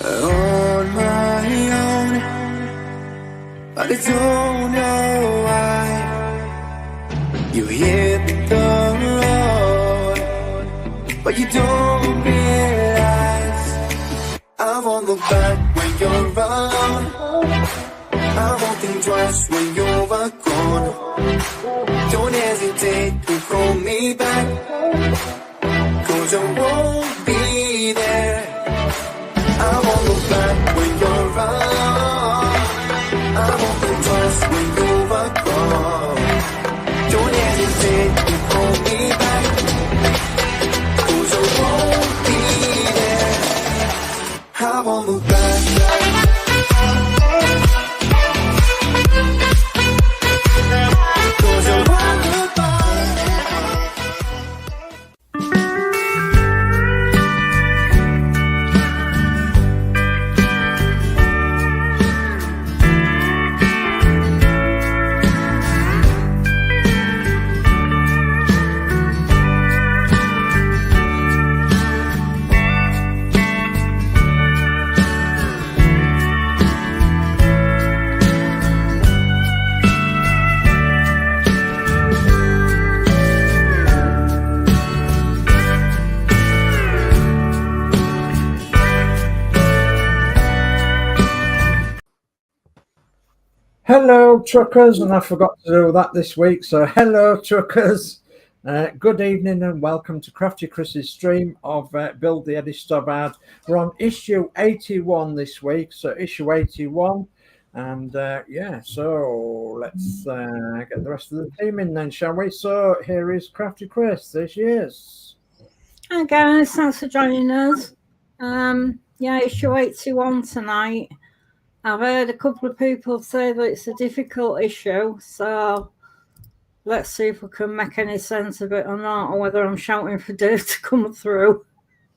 on my own, but I don't know why. You hit the road, but you don't realize I won't look back when you're around. I won't think twice when you're gone. Don't hesitate to call me back, 'cause I won't be there. I won't look back when you're around. I won't think twice when you're gone. Don't hesitate to call me back, 'cause I won't be there. I won't look back. Hello, truckers, and I forgot to do that this week. So, hello, truckers. Good evening and welcome to Crafty Chris's stream of Build the Eddie STOBART. We're on issue 81 this week, so issue 81. And yeah, so let's get the rest of the team in then, shall we? So, here is Crafty Chris. There she is. Hi, guys. Thanks for joining us. Yeah, issue 81 tonight. I've heard a couple of people say that it's a difficult issue, so let's see if we can make any sense of it or not, or whether I'm shouting for Dave to come through.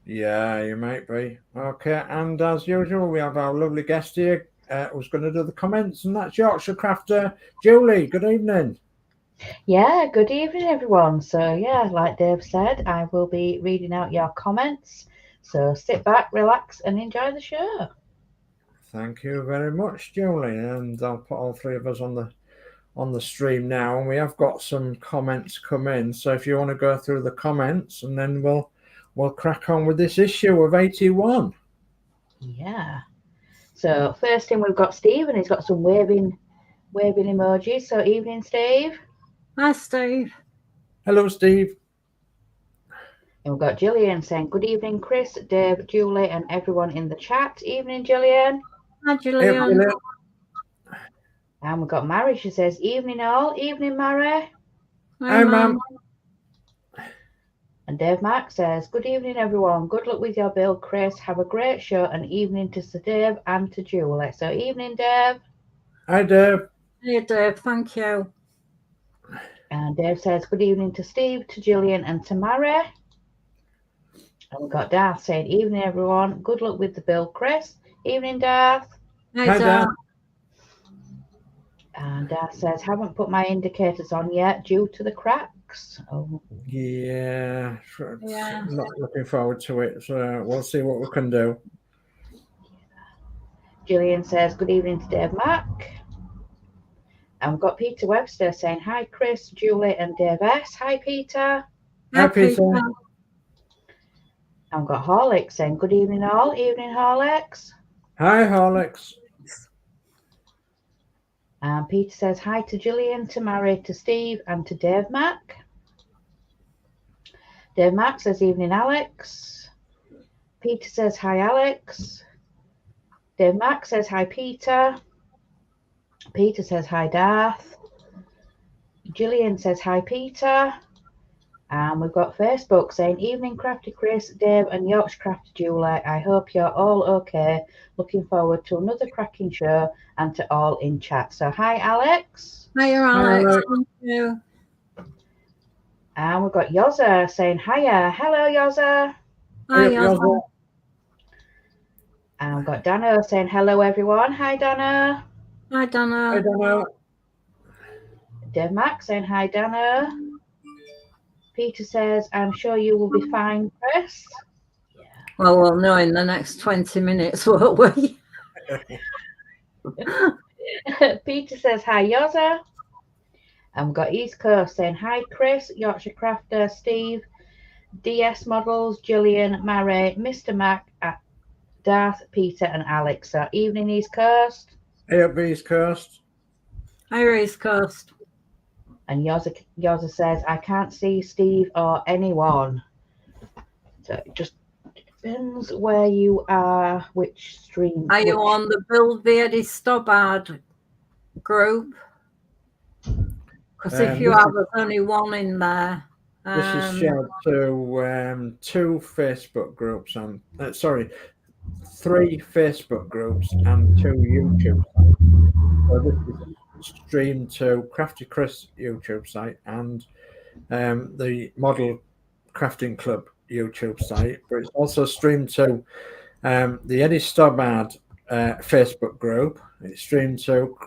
Yeah, you might be. Okay, and as usual, we have our lovely guest here who's going to do the comments, and that's Yorkshire Crafter, Julie. Good evening. Yeah, good evening, everyone. So, yeah, like Dave said, I will be reading out your comments. So sit back, relax, and enjoy the show. Thank you very much, Julie. And I'll put all three of us on the stream now, and we have got some comments come in. So if you want to go through the comments, and then we'll crack on with this issue of 81. Yeah. So first in, we've got Steve, and he's got some waving emojis. So evening, Steve. Hi, Steve. Hello, Steve. And we've got Gillian saying, good evening, Chris, Dave, Julie, and everyone in the chat. Evening, Gillian. Hi, Julian. And we've got Mary. She says, evening all. Evening, Mary. Hi, ma'am. And Dave Mark says, good evening, everyone. Good luck with your build, Chris. Have a great show, and evening to Sir Dave and to Julie. So evening, Dave. Hi, Dave. Hey, Dave. Thank you. And Dave says, good evening to Steve, to Gillian, and to Mary. And we've got Darth saying, evening, everyone. Good luck with the build, Chris. Evening, Darth. Hi, Darth. And Darth says, haven't put my indicators on yet due to the cracks. Oh. Yeah. Not looking forward to it. So we'll see what we can do. Gillian says, good evening to Dave Mack. And we've got Peter Webster saying, hi, Chris, Julie, and Dave S. Hi, Peter. Hi, Peter. And we've got Horlix saying, good evening, all. Evening, Horlix. Hi, Horlix. And Peter says, hi to Gillian, to Mary, to Steve, and to Dave Mack. Dave Mack says, evening, Alex. Peter says, hi, Alex. Dave Mack says, hi, Peter. Peter says, hi, Darth. Gillian says, hi, Peter. And we've got Facebook saying, evening, Crafty Chris, Dave, and Yorkshire Crafter Julie. I hope you're all okay. Looking forward to another cracking show, and to all in chat. So, hi, Alex. Hi, Alex. Thank you. And we've got Yoza saying, hiya. Hello, Yoza. Hi, Yoza. And we've got Danno saying, hello, everyone. Hi, Danno. Hi, Danno. Hi, Danno. Dave Mack saying, hi, Danno. Peter says, I'm sure you will be fine, Chris. Yeah. Well, we'll know in the next 20 minutes, won't we? Peter says hi, Yoza. And we've got East Coast saying hi, Chris, Yorkshire Crafter, Steve, DS Models, Gillian, Mary, Mr. Mac, Darth, Peter, and Alex. So evening, East Coast. Hey up East Coast. Hi, East Coast. And Yoza says, I can't see Steve or anyone. So it just depends where you are, which stream. Are you on the Build the Eddie STOBART group? Because if you are, there's only one in there. This is shared to 2 Facebook groups and 3 Facebook groups and 2 YouTube sites. So this is streamed to Crafty Chris YouTube site and the Model Crafting Club YouTube site, but it's also streamed to the Eddie STOBART Facebook group. It's streamed to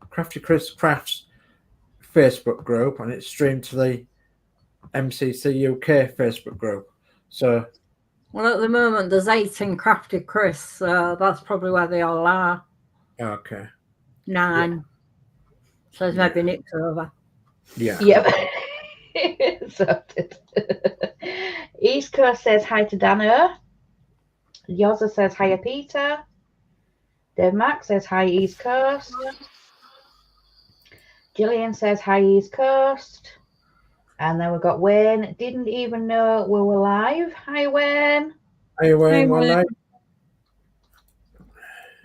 Crafty Chris Crafts Facebook group, and it's streamed to the MCC UK Facebook group. So, well, at the moment there's 8 in Crafty Chris, so that's probably where they all are. Okay. 9. Yeah. So it's maybe nicked over. Yeah. Yep. Sorted. East Coast says hi to Danno. Yoza says hi to Peter. Dave Mac says hi East Coast. Gillian says hi East Coast. And then we've got Wayne. Didn't even know we were live. Hi Wayne. Hi Wayne. Well,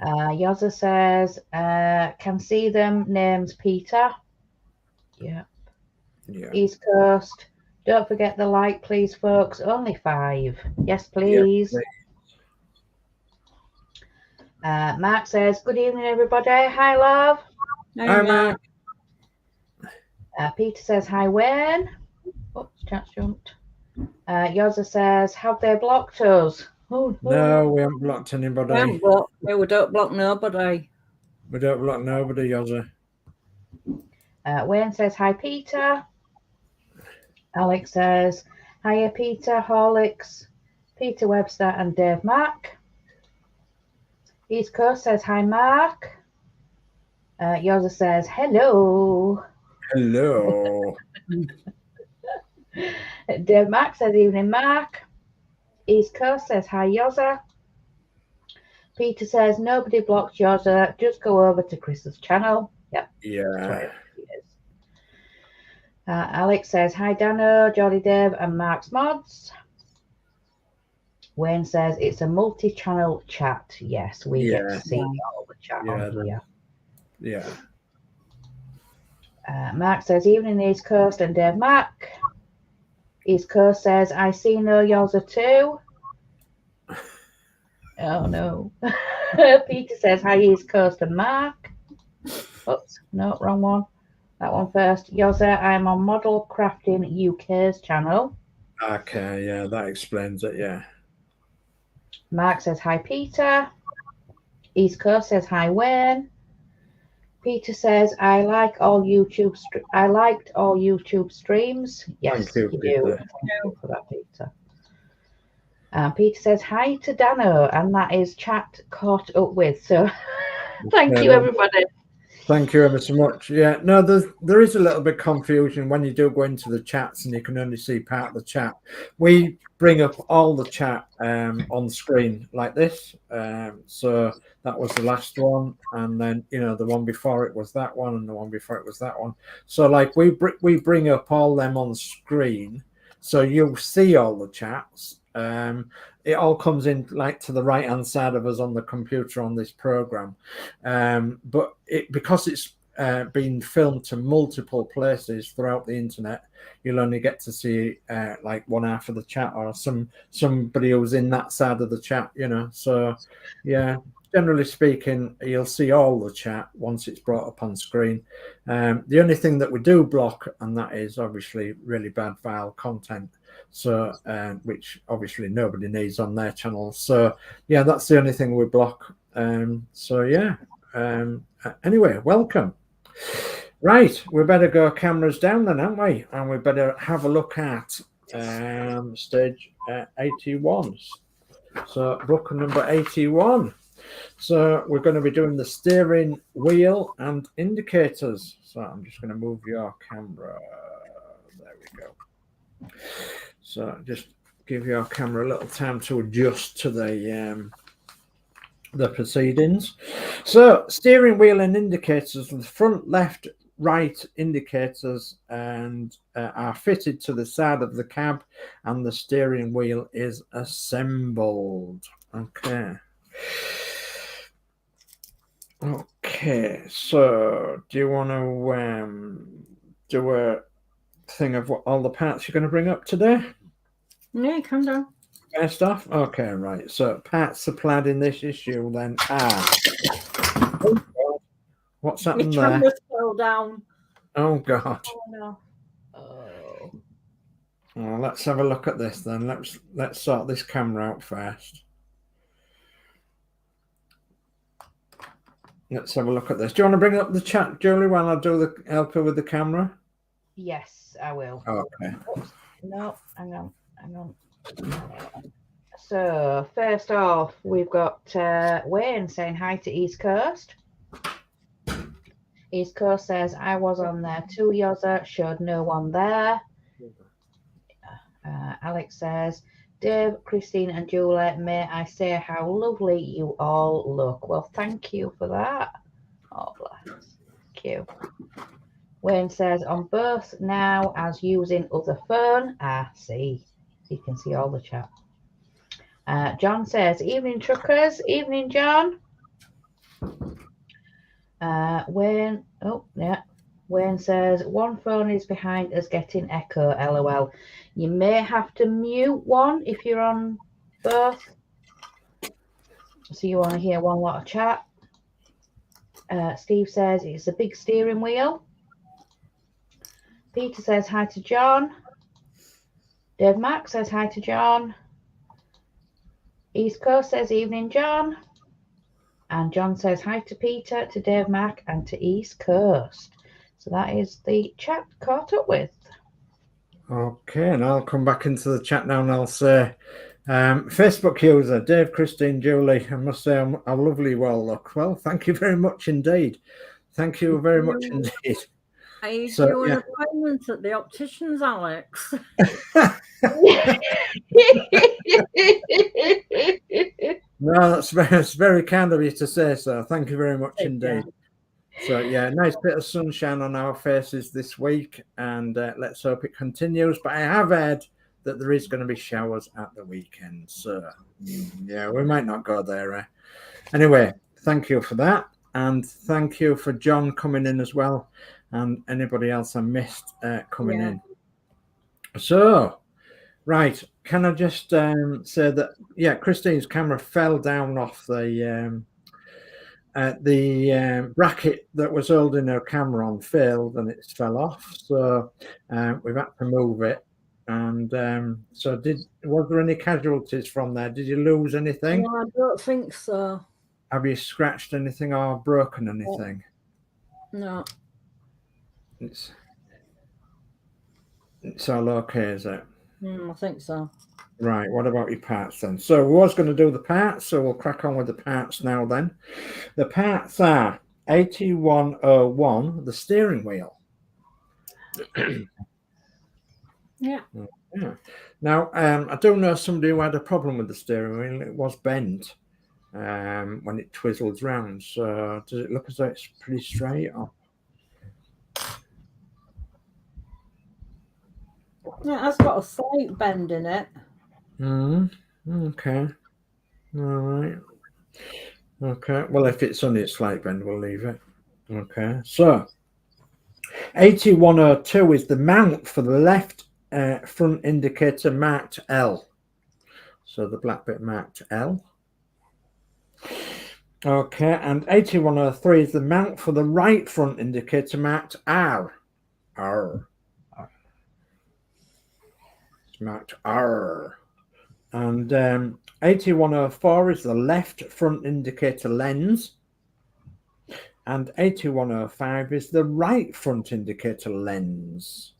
Yoza says can see them. Name's Peter. Yeah. East Coast. Don't forget the like, please, folks. Only 5. Yes, please. Yeah, Mark says, good evening, everybody. Hi, love. Hi, Mark. Peter says, hi, Wayne. Oops, chat's jumped. Yoza says, have they blocked us? Oh, no, we haven't blocked anybody. We don't block nobody. We don't block nobody, Yoza. Wayne says, hi, Peter. Alex says, hiya, Peter, Horlix, Peter Webster, and Dave Mac. East Coast says, hi, Mark. Yoza says, hello. Hello. Dave Mac says, evening, Mark. East Coast says, hi, Yoza. Peter says, nobody blocks Yoza. Just go over to Chris's channel. Yep. Yeah. Alex says, hi, Danno, Geordie Dave, and Mark's Mods. Wayne says, it's a multi-channel chat. Yes, we get to see all the chat on here. Yeah. Mark says, evening, East Coast, and Dave Mac. East Coast says, I see no Yoza too. Oh, no. Peter says, hi, East Coast, and Mark. Oops, no, wrong one. That one first. Yoza, I'm on Model Crafting UK's channel. Okay, yeah, that explains it, yeah. Mark says, hi, Peter. East Coast says, hi, Wayne. Peter says, I liked all YouTube streams. Yes, Thank you, you Peter. do. Thank you for that, Peter. Peter says, hi to Danno, and that is chat caught up with. So thank you, everybody. Thank you ever so much. Yeah, no, there is a little bit of confusion when you do go into the chats and you can only see part of the chat. We bring up all the chat on screen like this. So that was the last one, and then the one before it was that one, and the one before it was that one. So like we bring up all them on screen, so you'll see all the chats. It all comes in like to the right hand side of us on the computer on this program, but because it's been filmed to multiple places throughout the internet, you'll only get to see like one half of the chat or somebody who's in that side of the chat, so yeah, generally speaking, you'll see all the chat once it's brought up on screen. The only thing that we do block, and that is obviously really bad vile content, so which obviously nobody needs on their channel. So yeah, that's the only thing we block. So yeah, anyway, welcome. Right, we better go cameras down then, haven't we? And we better have a look at stage 81. So book number 81. So we're going to be doing the steering wheel and indicators. So I'm just going to move your camera. There we go. So just give your camera a little time to adjust to the proceedings. So steering wheel and indicators, the front, left, right indicators and are fitted to the side of the cab, and the steering wheel is assembled. Okay, so do you want to do a thing of what all the parts you're going to bring up today? Yeah, come down. First off, okay, right. So parts supplied in this issue then are. What's happened Your there? camera fell down. Oh God. Oh no. Well, let's have a look at this then. Let's sort this camera out first. Let's have a look at this. Do you want to bring up the chat, Julie, while I do the help her with the camera? Yes, I will. Okay. Oops. No, hang on. So first off, we've got Wayne saying hi to East Coast. East Coast says, I was on there too, Yozza, showed no one there. Alex says, Dave, Christine and Julie, may I say how lovely you all look. Well, thank you for that. Oh, bless. Thank you. Wayne says, on both now as using other phone. See. You can see all the chat. John says, evening truckers. Evening, John. Wayne, Wayne says, one phone is behind us getting echo, LOL. You may have to mute one if you're on both. So you want to hear one lot of chat. Steve says, it's a big steering wheel. Peter says, hi to John. Dave Mack says, hi to John. East Coast says, evening, John. And John says, hi to Peter, to Dave Mack, and to East Coast. So that is the chat caught up with. Okay, and I'll come back into the chat now and I'll say, Facebook user, Dave, Christine, Julie, I must say how lovely you all look. Well, thank you very much indeed. Thank you very much indeed. Are you doing an appointment at the optician's, Alex? No, that's very kind of you to say so. Thank you very much indeed. So yeah, nice bit of sunshine on our faces this week, and let's hope it continues. But I have heard that there is going to be showers at the weekend, so yeah, we might not go there. Anyway, thank you for that, and thank you for John coming in as well, and anybody else I missed coming in. So, right, can I just say that, yeah, Christine's camera fell down off the bracket that was holding her camera on failed and it fell off. So we've had to move it. And so was there any casualties from there? Did you lose anything? No, I don't think so. Have you scratched anything or broken anything? No. It's all okay, is it? I think so. Right, what about your parts then? So we was going to do the parts, so we'll crack on with the parts now then. The parts are 8101, the steering wheel. Yeah. Now, I do know somebody who had a problem with the steering wheel. It was bent when it twizzles round. So does it look as though it's pretty straight? Or? Yeah, it's got a slight bend in it. Okay. All right. Okay. Well, if it's only a slight bend, we'll leave it. Okay. So 8102 is the mount for the left front indicator marked L. So the black bit marked L. Okay. And 8103 is the mount for the right front indicator marked R. It's marked R. And 8104 is the left front indicator lens, and 8105 is the right front indicator lens.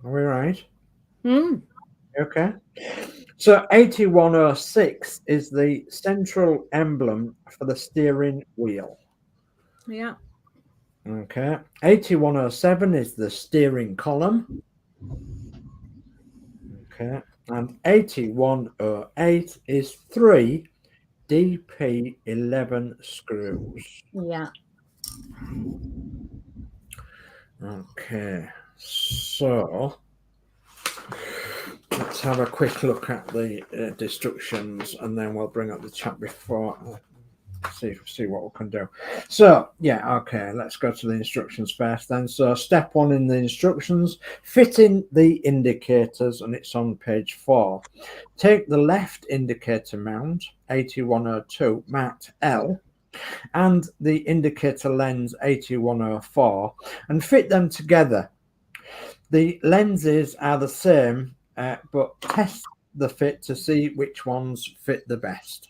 Are we right? Okay. So 8106 is the central emblem for the steering wheel. Yeah. Okay. 8107 is the steering column. Okay. And 8108 is 3 DP11 screws. Yeah. Okay. So let's have a quick look at the instructions, and then we'll bring up the chat before. See what we can do. So yeah, okay, let's go to the instructions first then. So step 1 in the instructions, fit in the indicators, and it's on page 4. Take the left indicator mount 8102 marked L and the indicator lens 8104 and fit them together. The lenses are the same, but test the fit to see which ones fit the best.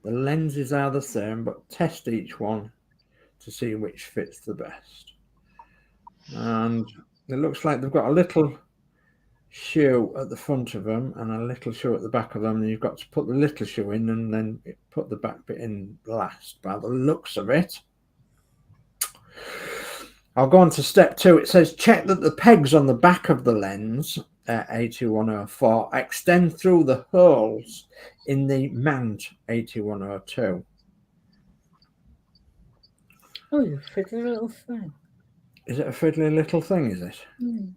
The lenses are the same, but test each one to see which fits the best. And it looks like they've got a little shoe at the front of them and a little shoe at the back of them, and you've got to put the little shoe in and then put the back bit in last, by the looks of it. I'll go on to step 2. It says check that the pegs on the back of the lens 8104 extend through the holes in the mount 8102. Oh, you fiddly little thing. Is it a fiddly little thing, is it? Mm.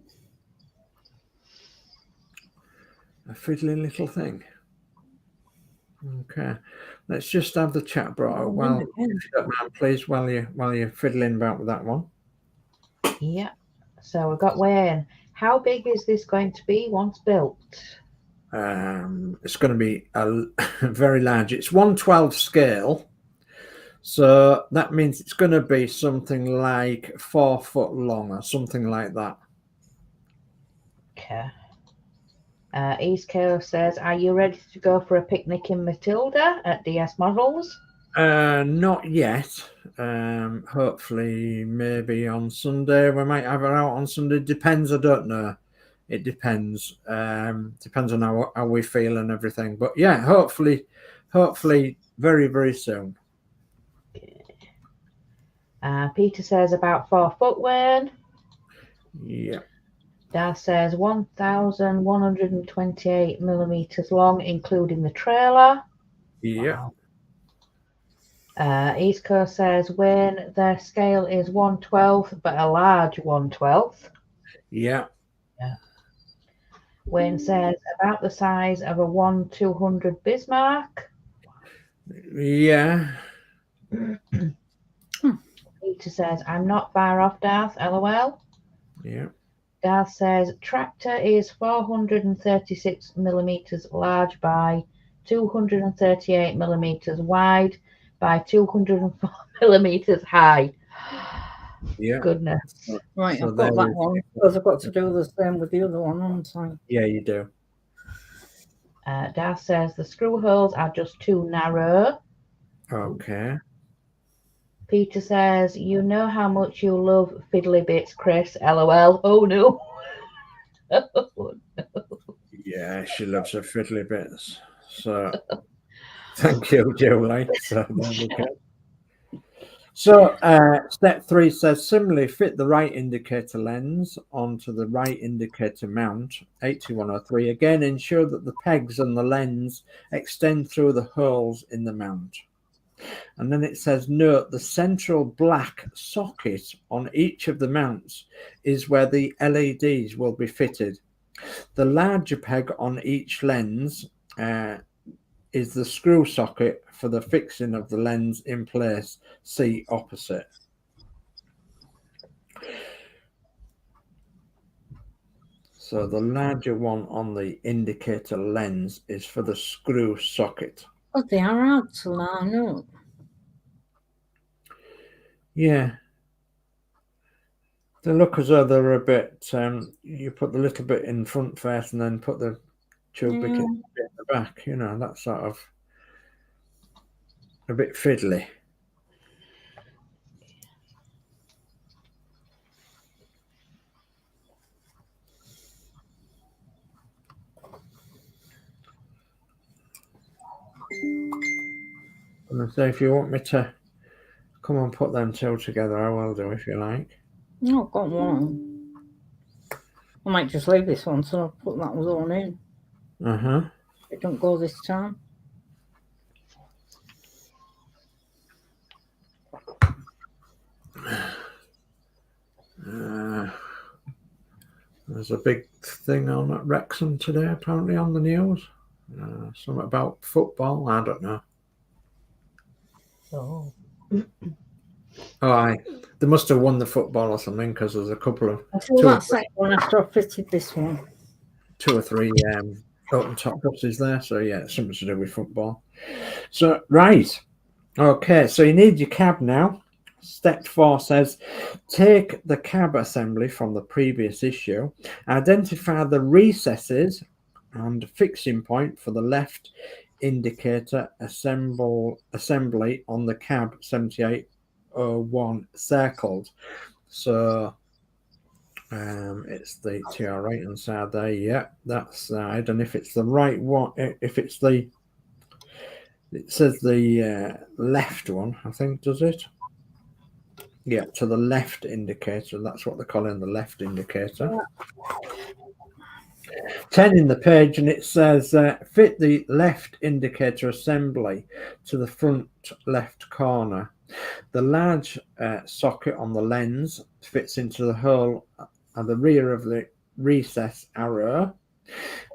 A fiddly little thing. Okay. Let's just have the chat brought up. Well, if you don't mind, please, while you're fiddling about with that one. Yeah. So we've got Wayne. How big is this going to be once built? It's going to be very large. It's 1/12 scale. So that means it's going to be something like 4 foot long or something like that. Okay. East Coast says, are you ready to go for a picnic in Matilda at DS Models? Not yet. Hopefully, maybe on Sunday. We might have her out on Sunday. Depends. I don't know. It depends. Depends on how we feel and everything. But yeah, hopefully, very, very soon. Peter says about 4 foot, Wayne. Yeah. Dad says 1,128 millimeters long, including the trailer. Yeah. Wow. East Coast says Wayne, their scale is 1/12, but a large 1/12. Yeah. Yeah. Wayne says about the size of a 1/200 Bismarck. Yeah. Peter says I'm not far off, Darth. LOL. Yeah. Darth says tractor is 436 millimeters large by 238 millimeters wide by 204 millimeters high. Yeah. Goodness. Right, So I've got that one because I've got to do the same with the other one, haven't I? Yeah, you do. Darth says the screw holes are just too narrow. Okay. Peter says, you know how much you love fiddly bits, Chris. LOL. Oh no. Oh, no. Yeah, she loves her fiddly bits. So thank you, Julie. So there we go. So step 3 says similarly fit the right indicator lens onto the right indicator mount 8103. Again, ensure that the pegs and the lens extend through the holes in the mount. And then it says note the central black socket on each of the mounts is where the LEDs will be fitted. The larger peg on each lens is the screw socket for the fixing of the lens in place. See opposite. So the larger one on the indicator lens is for the screw socket. Oh, they are hard to line up. Yeah. They look as though they're a bit, you put the little bit in front first and then put the tube bit in the back, you know, that's sort of a bit fiddly. And so if you want me to come and put them two together, I will do if you like. No, I've got one. I might just leave this one, so I'll put that one in. It don't go this time. There's a big thing on at Wrexham today, apparently, on the news. Something about football. I don't know. Oh. Oh, they must have won the football or something, because there's a couple of That second one after I fitted this one. 2 or 3 open top buses there. So yeah, it's something to do with football. So right, okay. So you need your cab now. Step 4 says, take the cab assembly from the previous issue, identify the recesses and fixing point for the left indicator assembly on the cab 7801 circled. So it's the TR right hand side there. Yeah, that side. And if it's the right one, if it's the, it says the left one, I think, does it? Yeah, to the left indicator. That's what they're calling the left indicator. 10 in the page, and it says fit the left indicator assembly to the front left corner. The large socket on the lens fits into the hole at the rear of the recess arrow,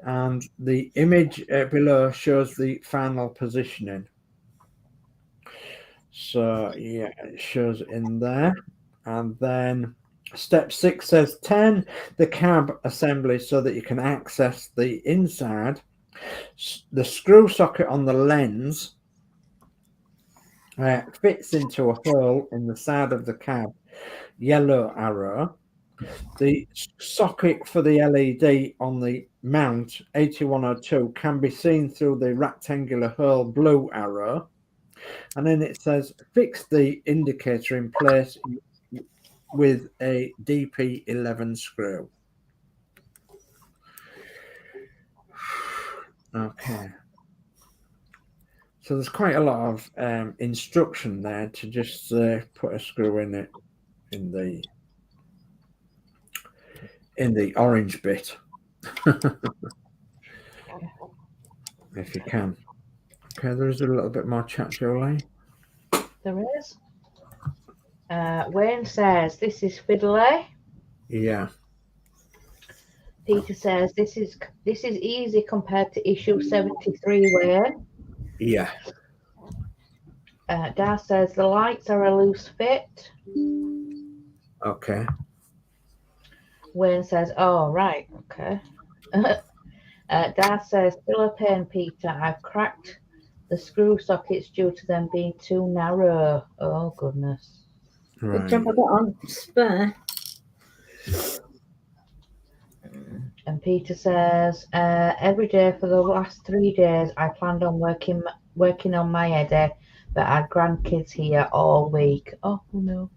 and the image below shows the final positioning. So yeah, it shows in there. And then step 6 says 10 the cab assembly so that you can access the inside. The screw socket on the lens fits into a hole in the side of the cab, yellow arrow. The socket for the LED on the mount 8102 can be seen through the rectangular hole, blue arrow. And then it says fix the indicator in place with a DP11 screw. Okay. So there's quite a lot of instruction there to just put a screw in it in the orange bit. If you can. Okay, there's a little bit more chat, Jolie. There is. Wayne says this is fiddly. Yeah. Peter says this is easy compared to issue 73. Wayne. Yeah. Dar says the lights are a loose fit. Okay. Wayne says, oh right, okay. Dar says still a pain, Peter. I've cracked the screw sockets due to them being too narrow. Oh goodness. Right. Good job I got on spare. And Peter says, every day for the last 3 days I planned on working on my headache, but I had grandkids here all week. Oh no.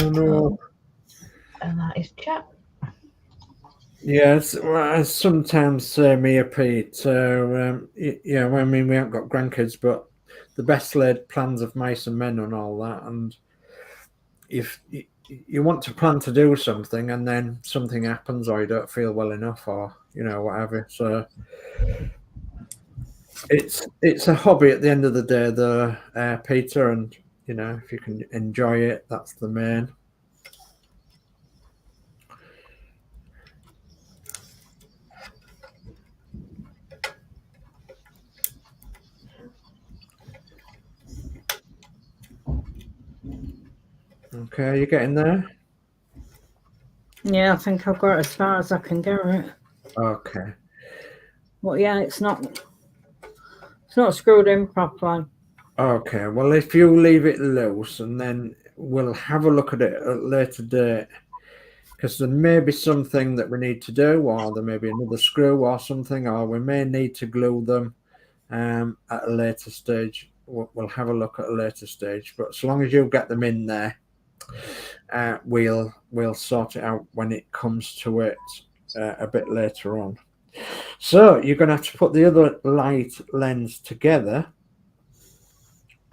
Oh no. And that is chat. Yes, well, I sometimes say me a Pete. So yeah, well, I mean, we haven't got grandkids, but the best laid plans of mice and men and all that. And if you want to plan to do something and then something happens, or you don't feel well enough, or whatever. So it's a hobby at the end of the day, though, Peter. And if you can enjoy it, that's the main. Okay, you getting there? Yeah, I think I've got it as far as I can get it. Okay. But yeah, it's not screwed in properly. Okay, well, if you leave it loose, and then we'll have a look at it at a later date, because there may be something that we need to do, or there may be another screw or something, or we may need to glue them at a later stage. We'll have a look at a later stage, but as long as you get them in there, we'll sort it out when it comes to it a bit later on. So you're going to have to put the other light lens together,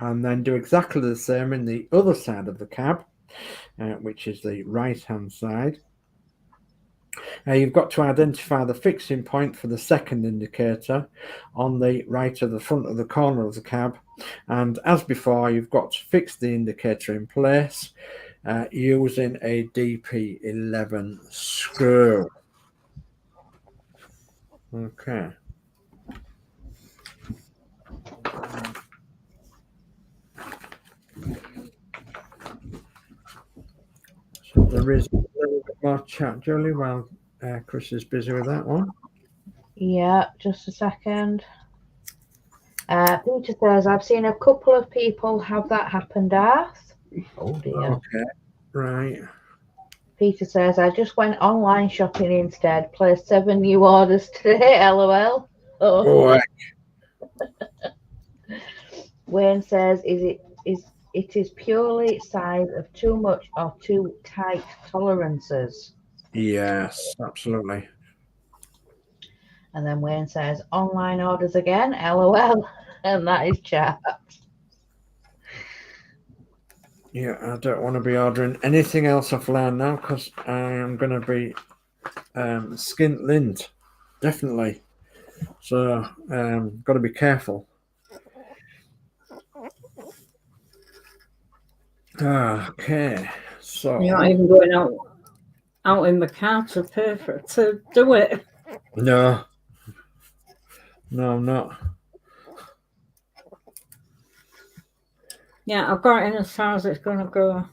and then do exactly the same in the other side of the cab, which is the right hand side. You've got to identify the fixing point for the second indicator on the right of the front of the corner of the cab, and as before, you've got to fix the indicator in place using a DP11 screw. Okay. So there is a little bit more chat, Julie, while Chris is busy with that one. Yeah, just a second. Peter says, I've seen a couple of people have that happen, Darth. Oh dear. Okay, right. Peter says, I just went online shopping instead. Placed 7 new orders today, lol. Oh. Boy. Wayne says, it is purely size of too much or too tight tolerances. Yes, absolutely. And then Wayne says, online orders again, lol. And that is chat. Yeah, I don't want to be ordering anything else offline now because I am going to be skint lint, definitely. So, got to be careful. Okay, so You're not even going out in the car to pay for it, to do it. no, I'm not. Yeah, I've got it in as far as it's going to go.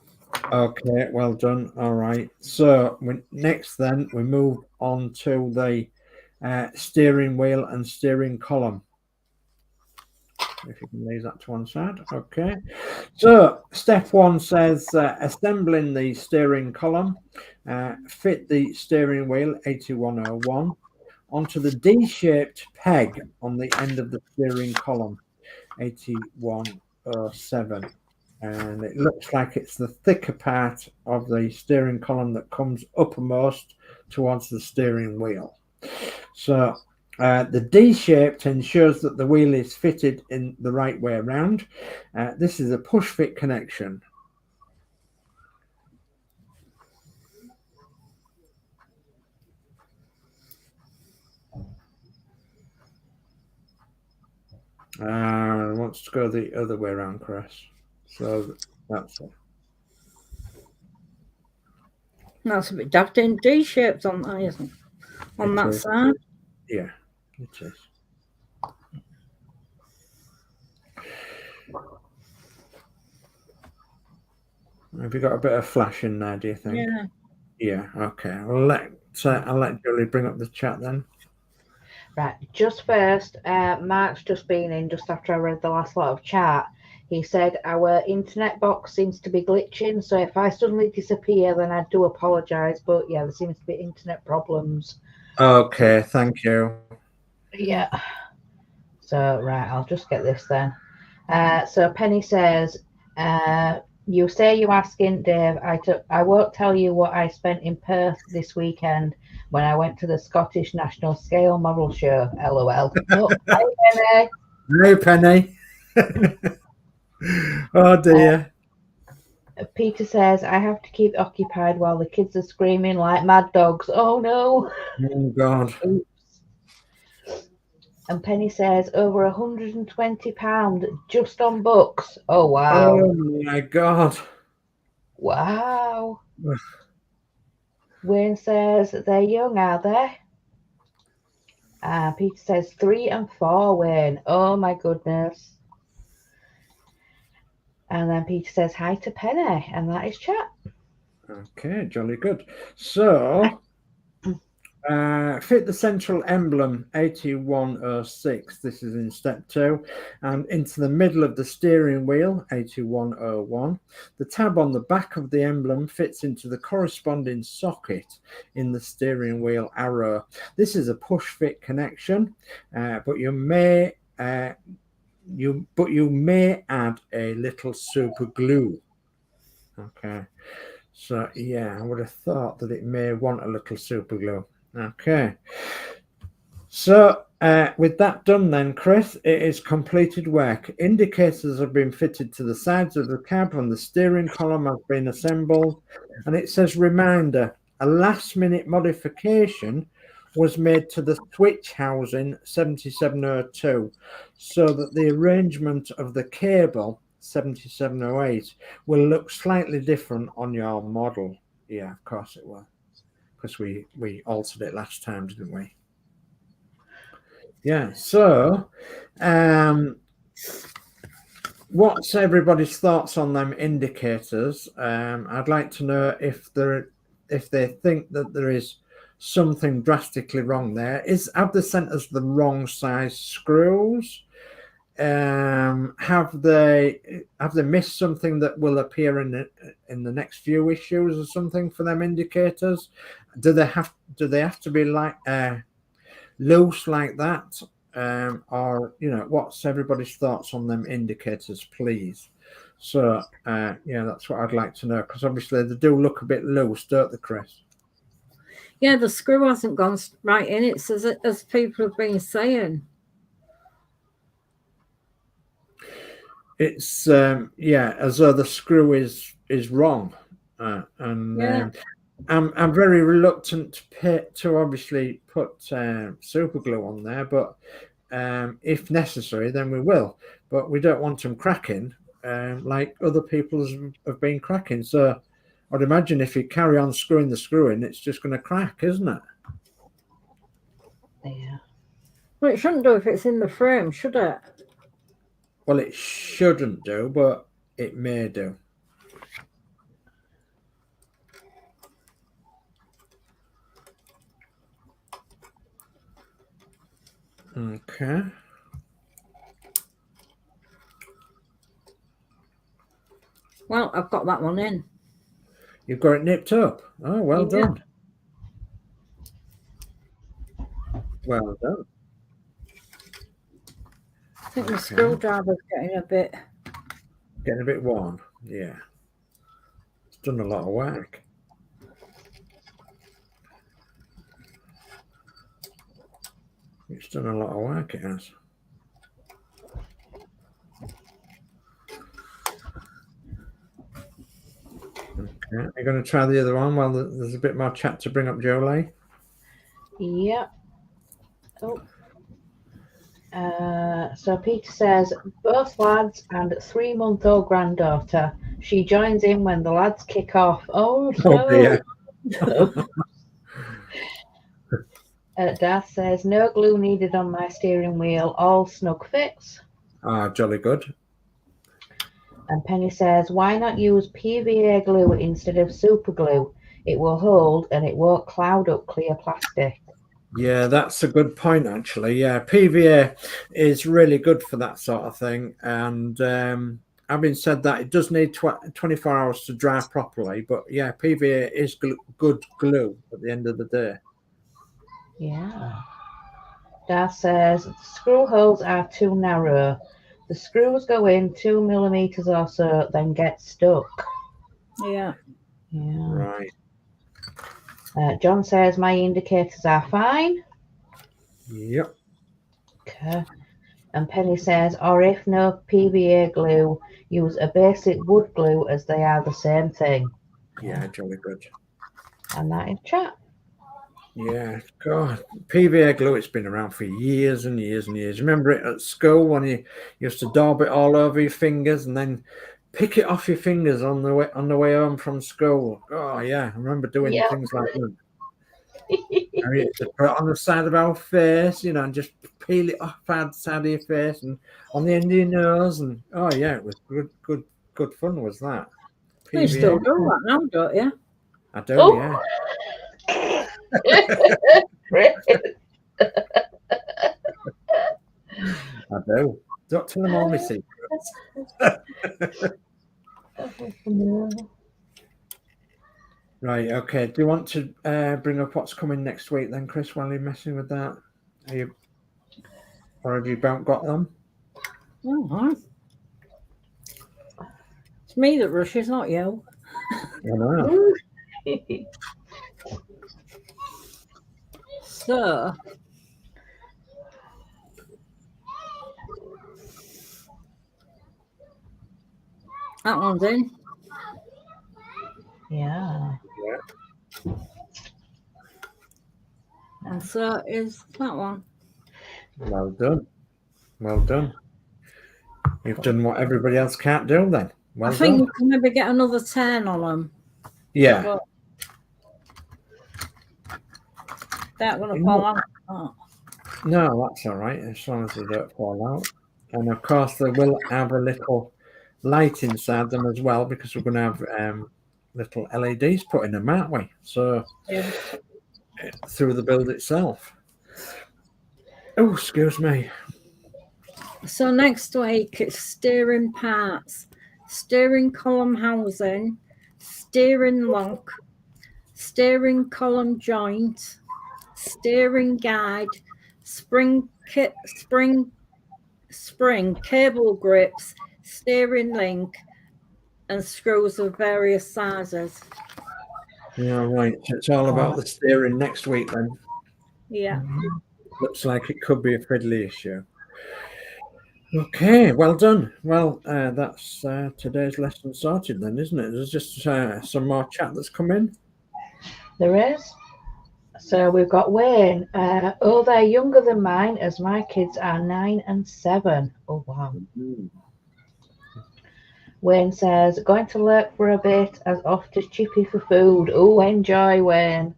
Okay, well done. All right. So next, then we move on to the steering wheel and steering column. If you can leave that to one side. Okay. So step 1 says assembling the steering column. Fit the steering wheel 8101 onto the D-shaped peg on the end of the steering column 8107. And it looks like it's the thicker part of the steering column that comes uppermost towards the steering wheel. So the D-shaped ensures that the wheel is fitted in the right way around. This is a push fit connection. Wants to go the other way around, Chris. So that's it. That's a bit daft in D-shaped on that, isn't it? On that side. Yeah, it is. Have you got a bit of flash in there, do you think? Yeah. Yeah, okay. I'll let Julie bring up the chat then. Right, just first, Mark's just been in just after I read the last lot of chat. He said our internet box seems to be glitching, so if I suddenly disappear, then I do apologise. But yeah, there seems to be internet problems. Okay, thank you. Yeah. So, right, I'll just get this then. So Penny says, you say you are skint, Dave. I won't tell you what I spent in Perth this weekend when I went to the Scottish National Scale Model Show. LOL. Oh, hi, Penny. Hey, Penny. Oh, dear. Peter says, I have to keep occupied while the kids are screaming like mad dogs. Oh, no. Oh, God. Oops. And Penny says, over £120 just on books. Oh, wow. Oh, my God. Wow. Wayne says, they're young, are they? Peter says, 3 and 4, Wayne. Oh, my goodness. And then Peter says, hi to Penny. And that is chat. Okay, jolly good. So, fit the central emblem 8106. This is in step 2, and into the middle of the steering wheel 8101. The tab on the back of the emblem fits into the corresponding socket in the steering wheel arrow. This is a push fit connection, but you may add a little super glue. Okay, so yeah, I would have thought that it may want a little super glue. Okay, So with that done then, Chris, it is completed work. Indicators have been fitted to the sides of the cab and the steering column has been assembled. And it says, reminder, a last-minute modification was made to the switch housing 7702 so that the arrangement of the cable 7708 will look slightly different on your model. Yeah, of course it will, because we altered it last time, didn't we? Yeah, so what's everybody's thoughts on them indicators? I'd like to know if they think that there is something drastically wrong there. Have they sent us the wrong size screws? Have they missed something that will appear in the next few issues or something for them indicators? Do they have to be like loose like that, or what's everybody's thoughts on them indicators, please? So yeah, that's what I'd like to know, because obviously they do look a bit loose, don't they, Chris? Yeah, the screw hasn't gone right in it, as people have been saying. It's yeah, as though the screw is wrong, and yeah. I'm very reluctant to obviously put super glue on there, but if necessary, then we will. But we don't want them cracking like other people have been cracking. So I'd imagine if you carry on screwing the screw in, it's just going to crack, isn't it? Yeah. Well, it shouldn't do if it's in the frame, should it? Well, it shouldn't do, but it may do. Okay. Well, I've got that one in. You've got it nipped up. Oh, well done. Well done. I think the screwdriver's getting a bit worn. Yeah. It's done a lot of work. It's done a lot of work, it has. Okay, you're going to try the other one while there's a bit more chat to bring up Jolie? Yep. Oh. So Peter says, both lads and 3-month-old granddaughter. She joins in when the lads kick off. Oh, no. Darth says, no glue needed on my steering wheel, all snug fits. Ah, jolly good. And Penny says, why not use PVA glue instead of super glue? It will hold and it won't cloud up clear plastic. Yeah, that's a good point, actually. Yeah, PVA is really good for that sort of thing. And having said that, it does need 24 hours to dry properly. But yeah, PVA is good glue at the end of the day. Yeah. Darth says, screw holes are too narrow. The screws go in 2 millimeters or so, then get stuck. Yeah. Yeah. Right. John says, my indicators are fine. Yep. Okay. And Penny says, or if no PVA glue, use a basic wood glue as they are the same thing. Yeah, jolly good. And that is chat. Yeah, God, PVA glue, it's been around for years and years and years. Remember it at school when you used to daub it all over your fingers and then pick it off your fingers on the way home from school? Oh, yeah, I remember doing things like that. And we used to put it on the side of our face, and just peel it off the side of your face and on the end of your nose. And oh, yeah, it was good fun, was that? PVA. You still do that now, don't you? I do, yeah. I do. Don't tell them all my secrets. Right, okay. Do you want to bring up what's coming next week then, Chris, while you're messing with that? Or have you about got them? Oh, it's me that rushes, not you. I know. So, That one's in. Yeah. Yeah. And so is that one. Well done. Well done. You've done what everybody else can't do then. Well I think done. you can maybe get another 10 on them. Yeah. But they're going to fall out. Oh. No, that's all right, as long as they don't fall out. And of course, they will have a little light inside them as well, because we're going to have little LEDs put in them, aren't we? So Yeah. through the build itself. Oh, excuse me. So next week it's steering parts, steering column housing, steering lock, steering column joint, steering guide, spring cable grips, steering link, and screws of various sizes. Yeah, right. It's all about the steering next week then. Yeah. Looks like it could be a fiddly issue. Okay, well done. Well, that's today's lesson sorted then, isn't it? There's just some more chat that's come in. There is. So we've got Wayne. Oh, they're younger than mine, as my kids are 9 and 7. Oh, wow. Mm. Wayne says, going to lurk for a bit as off to Chippy for food. Oh, enjoy, Wayne.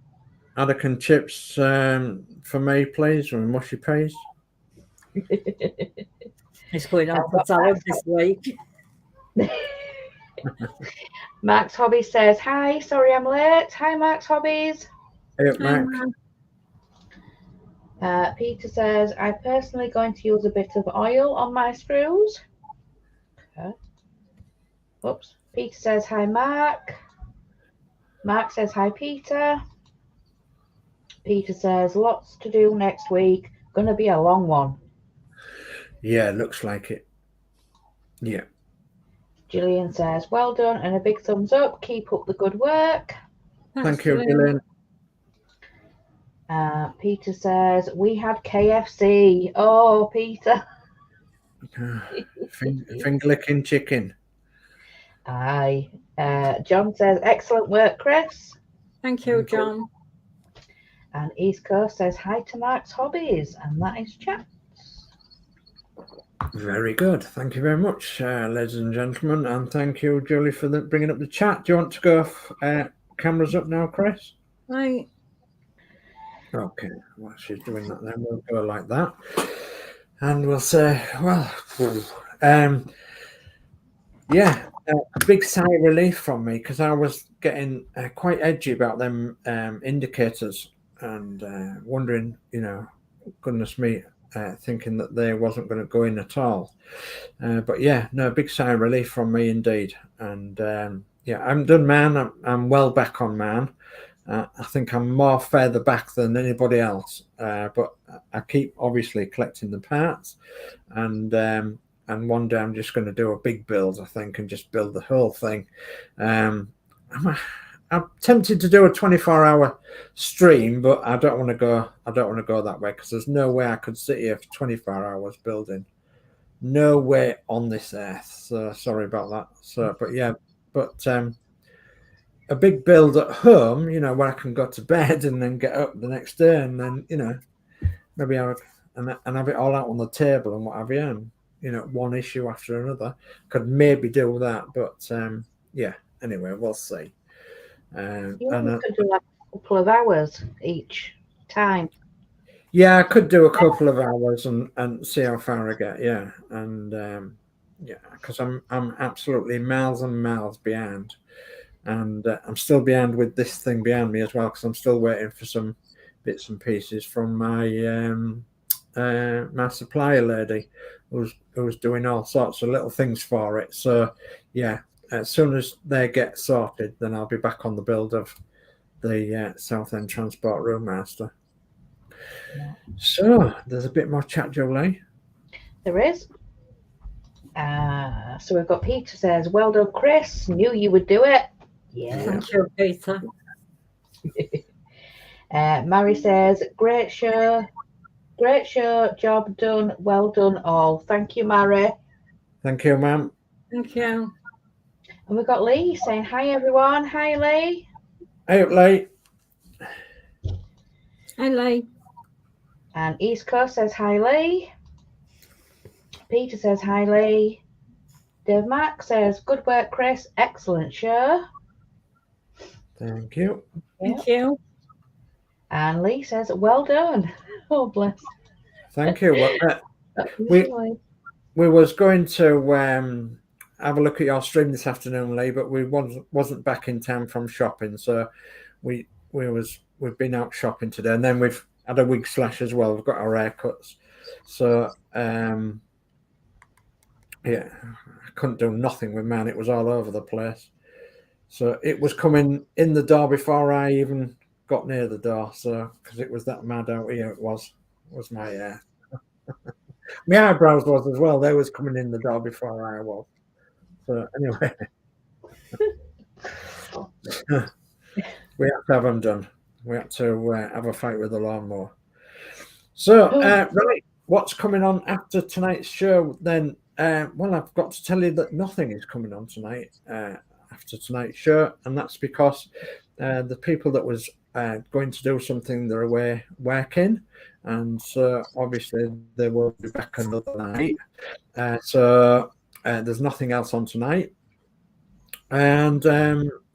Haddock and chips for me, please, with mushy peas. It's going on for salad this week. Max Hobby says, hi, sorry I'm late. Hi, Max Hobbies. Hey, Mac. Peter says, I'm personally going to use a bit of oil on my screws. Okay. Oops. Peter says, hi, Mark. Mark says, hi, Peter. Peter says, lots to do next week. Gonna be a long one. Yeah, looks like it. Yeah. Gillian says, well done and a big thumbs up. Keep up the good work. Thank you, Gillian. Peter says, we had KFC. Oh, Peter. Finger licking chicken. Aye. John says, excellent work, Chris. Thank you, John. And East Coast says, hi to Mark's Hobbies. And that is chat. Very good. Thank you very much, ladies and gentlemen. And thank you, Julie, for bringing up the chat. Do you want to go cameras up now, Chris? Right. Okay. While she's doing that, then we'll go like that. And we'll say, well, yeah, a big sigh of relief from me, because I was getting quite edgy about them indicators and wondering, goodness me, thinking that they wasn't going to go in at all. But yeah, no, big sigh of relief from me indeed. And yeah, I'm done, man. I'm well back on, man. I think I'm more further back than anybody else. But I keep obviously collecting the parts, and one day I'm just going to do a big build, I think, and just build the whole thing. I'm tempted to do a 24-hour stream, but I don't want to go. I don't want to go that way, because there's no way I could sit here for 24 hours building. No way on this earth. So sorry about that. So, but yeah, but a big build at home, where I can go to bed and then get up the next day, and then maybe have it all out on the table and what have you. And, one issue after another. Could maybe do that, but yeah. Anyway, we'll see. You could do like a couple of hours each time. Yeah, I could do a couple of hours and see how far I get. Yeah, and yeah, because I'm absolutely miles and miles behind, and I'm still behind with this thing behind me as well, because I'm still waiting for some bits and pieces from my my supplier lady, who's doing all sorts of little things for it. So yeah. As soon as they get sorted, then I'll be back on the build of the Southend Transport Roadmaster. Yeah. So there's a bit more chat, Jolie. There is. So we've got Peter says, well done, Chris. Knew you would do it. Yeah. Thank you, Peter. Mary says, great show. Great show. Job done. Well done all. Thank you, Mary. Thank you, ma'am. Thank you. And we've got Lee saying, hi, everyone. Hi, Lee. Hey, Lee. Hi, Lee. And East Coast says, hi, Lee. Peter says, hi, Lee. Dave Mac says, good work, Chris. Excellent show. Thank you. Thank you. And Lee says, well done. Oh, bless. Thank you. Well, we was going to have a look at your stream this afternoon, Lee, but we wasn't back in town from shopping, so we've been out shopping today, and then we've had a wig slash as well. We've got our haircuts, so yeah, I couldn't do nothing with mine. It was all over the place, so it was coming in the door before I even got near the door. So because it was that mad out here, it was my hair. My eyebrows was as well. They was coming in the door before I was. So anyway, we had to have them done. We had to have a fight with the lawnmower. So right, what's coming on after tonight's show then? Well, I've got to tell you that nothing is coming on tonight after tonight's show, and that's because the people that was going to do something, they're away working, and so obviously they will be back another night. So there's nothing else on tonight, and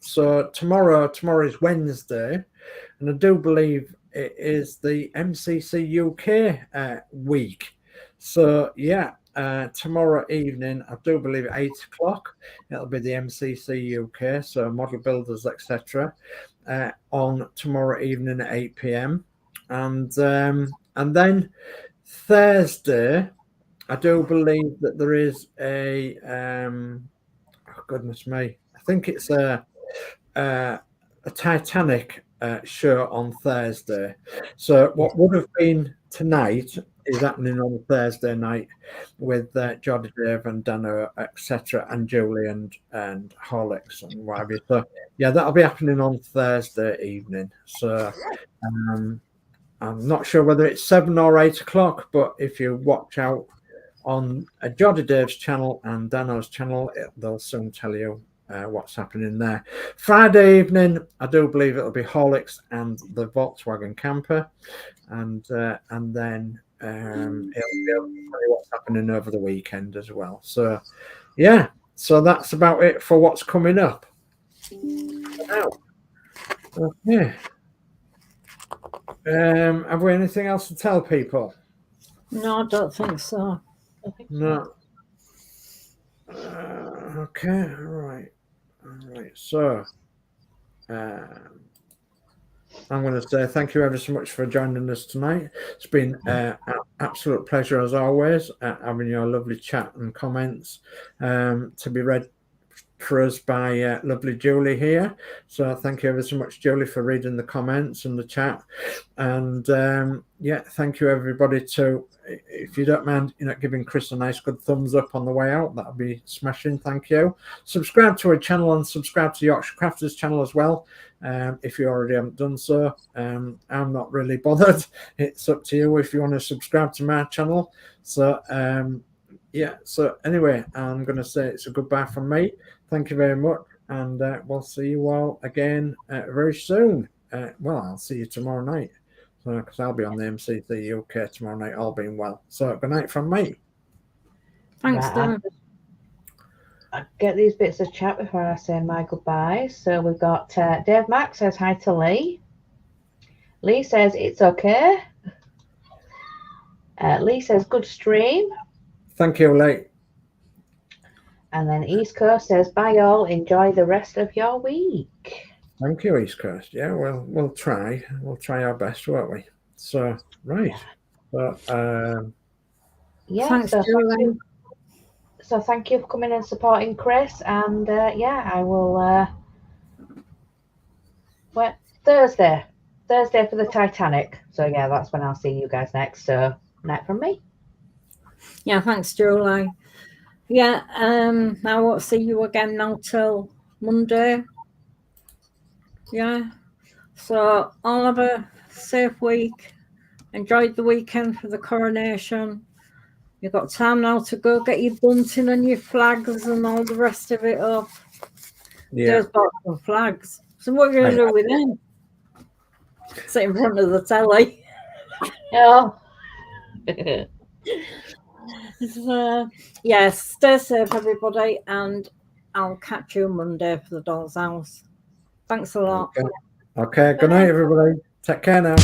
so tomorrow is Wednesday, and I do believe it is the MCC UK week. So yeah. Tomorrow evening, I do believe at 8 o'clock, it'll be the MCC UK, so model builders, etc. On tomorrow evening at 8 p.m. And then Thursday, I do believe that there is a oh goodness me, I think it's a Titanic show on Thursday. So what would have been tonight is happening on Thursday night with Geordie Dave and Danno, etc., and Julie and Horlix and what have you. So yeah, that'll be happening on Thursday evening. So I'm not sure whether it's 7 or 8 o'clock, but if you watch out on Geordie Dave's channel and Danno's channel, they'll soon tell you what's happening there. Friday evening, I do believe it'll be Horlix and the Volkswagen camper, and then it'll be able to tell you what's happening over the weekend as well. So yeah, so that's about it for what's coming up. Now, okay. Have we anything else to tell people? No, I don't think so. No. Okay, all right. So I'm going to say thank you ever so much for joining us tonight. It's been an absolute pleasure as always, having your lovely chat and comments to be read for us by lovely Julie here. So thank you ever so much, Julie, for reading the comments and the chat. And yeah, thank you everybody too. If you don't mind, giving Chris a nice good thumbs up on the way out, that'll be smashing. Thank you. Subscribe to our channel and subscribe to Yorkshire Crafter's channel as well. If you already haven't done so, I'm not really bothered. It's up to you if you want to subscribe to my channel. So yeah, so anyway, I'm going to say it's a goodbye from me. Thank you very much, and we'll see you all again very soon. Well, I'll see you tomorrow night, because I'll be on the MCC UK tomorrow night, all being well. So good night from me. Thanks, Dan. I'll get these bits of chat before I say my goodbyes. So we've got Dave Mack says hi to Lee. Lee says it's okay. Lee says good stream. Thank you, Lee. And then East Coast says bye all. Enjoy the rest of your week. Thank you, East Coast. Yeah, well, we'll try. We'll try our best, won't we? So right. But yeah. Thanks, Julie. So thank you for coming and supporting Chris. And yeah, I will. Thursday for the Titanic. So yeah, that's when I'll see you guys next. So night from me. Yeah, thanks, Julie. Yeah, I won't see you again now till Monday. Yeah, so I'll have a safe week. Enjoyed the weekend for the coronation. You've got time now to go get your bunting and your flags and all the rest of it up. There's box of flags. So what are you going to do with them? Sit in front of the telly. Yeah. Yes, stay safe, everybody, and I'll catch you Monday for the doll's house. Thanks a lot. Okay. Good night, everybody. Take care now.